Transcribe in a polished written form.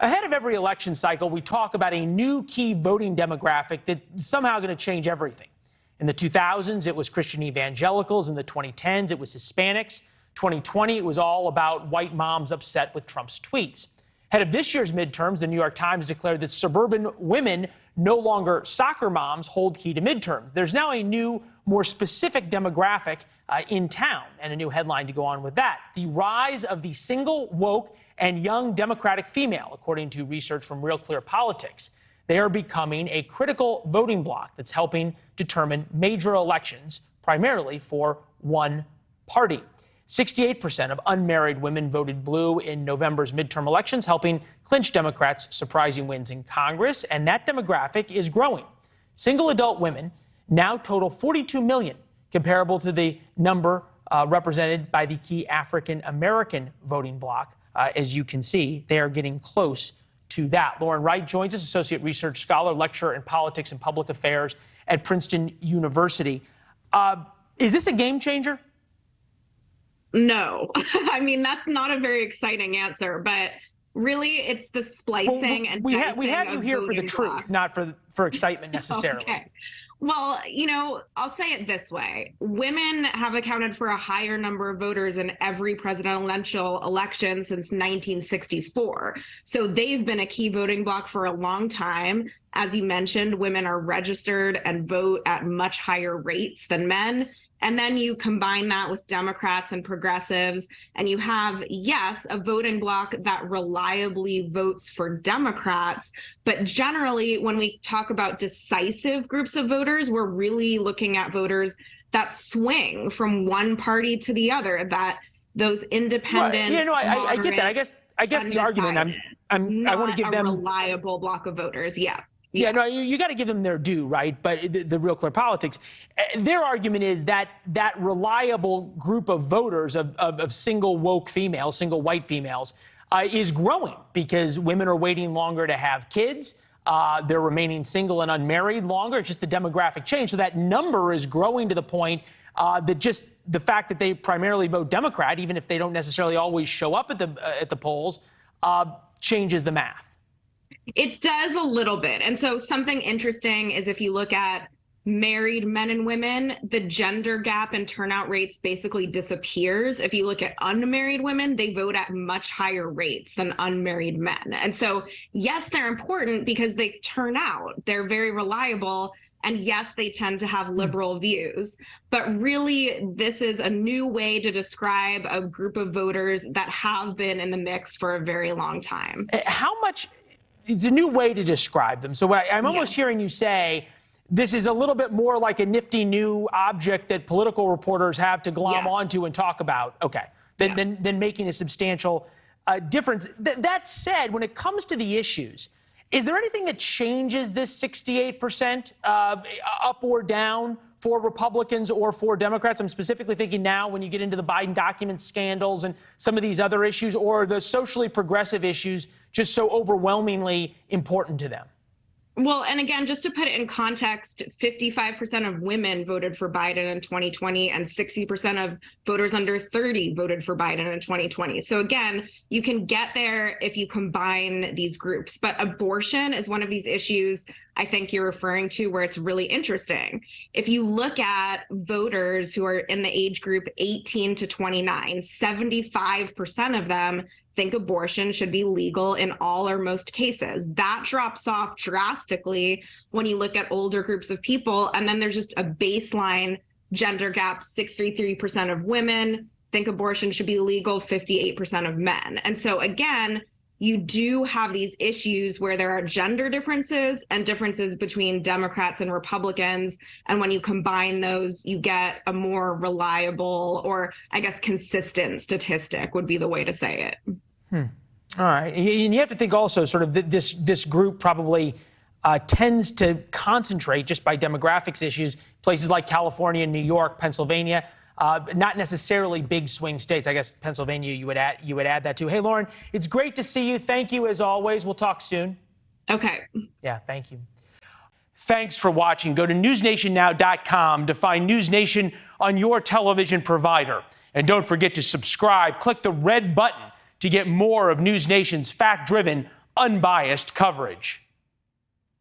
Ahead of every election cycle, we talk about a new key voting demographic that's somehow going to change everything. In the 2000s, it was Christian evangelicals. In the 2010s, it was Hispanics. 2020, it was all about white moms upset with Trump's tweets. Ahead of this year's midterms, the New York Times declared that suburban women, no longer soccer moms, hold key to midterms. There's now a new, more specific demographic in town, and a new headline to go on with that: the rise of the single, woke, and young Democratic female, according to research from RealClearPolitics. They are becoming a critical voting bloc that's helping determine major elections, primarily for one party. 68% of unmarried women voted blue in November's midterm elections, helping clinch Democrats' surprising wins in Congress, and that demographic is growing. Single adult women now total 42 million, comparable to the number represented by the key African-American voting bloc. As you can see, they are getting close to that. Lauren Wright joins us, associate research scholar, lecturer in politics and public affairs at Princeton University. Is this a game changer? No. I mean, that's not a very exciting answer, but really it's the splicing and dicing. We have you here for the truth, blocks. not for excitement necessarily. Okay. Well, I'll say it this way. Women have accounted for a higher number of voters in every presidential election since 1964. So they've been a key voting bloc for a long time. As you mentioned, women are registered and vote at much higher rates than men. And then you combine that with Democrats and progressives, and you have, yes, a voting bloc that reliably votes for Democrats. But generally, when we talk about decisive groups of voters, we're really looking at voters that swing from one party to the other, that those independents. Right. I get that. I guess the argument I want to give them a reliable bloc of voters. Yeah. Yeah, no, you got to give them their due, right? But the RealClearPolitics, their argument is that that reliable group of voters of single woke females, single white females, is growing because women are waiting longer to have kids. They're remaining single and unmarried longer. It's just the demographic change. So that number is growing to the point that just the fact that they primarily vote Democrat, even if they don't necessarily always show up at the polls, changes the math. It does a little bit. And so something interesting is if you look at married men and women, the gender gap in turnout rates basically disappears. If you look at unmarried women, they vote at much higher rates than unmarried men. And so, yes, they're important because they turn out. They're very reliable. And yes, they tend to have liberal views. But really, this is a new way to describe a group of voters that have been in the mix for a very long time. How much? It's a new way to describe them. So I'm almost hearing you say this is a little bit more like a nifty new object that political reporters have to glom onto and talk about, than making a substantial difference. That said, when it comes to the issues, is there anything that changes this 68% up or down for Republicans or for Democrats? I'm specifically thinking now when you get into the Biden document scandals and some of these other issues, or the socially progressive issues just so overwhelmingly important to them? Well, and again, just to put it in context, 55% of women voted for Biden in 2020 and 60% of voters under 30 voted for Biden in 2020. So again, you can get there if you combine these groups. But abortion is one of these issues I think you're referring to where it's really interesting. If you look at voters who are in the age group 18 to 29, 75% of them think abortion should be legal in all or most cases. That drops off drastically when you look at older groups of people. And then there's just a baseline gender gap. 63% of women think abortion should be legal, 58% of men. And so again, you do have these issues where there are gender differences and differences between Democrats and Republicans. And when you combine those, you get a more reliable, or I guess consistent statistic would be the way to say it. All right. And you have to think also sort of this group probably tends to concentrate just by demographics issues, places like California, New York, Pennsylvania. Not necessarily big swing states. I guess Pennsylvania you would add that to. Hey, Lauren, it's great to see you. Thank you as always. We'll talk soon. Okay. Yeah, thank you. Thanks for watching. Go to newsnationnow.com to find NewsNation on your television provider. And don't forget to subscribe. Click the red button to get more of NewsNation's fact-driven, unbiased coverage.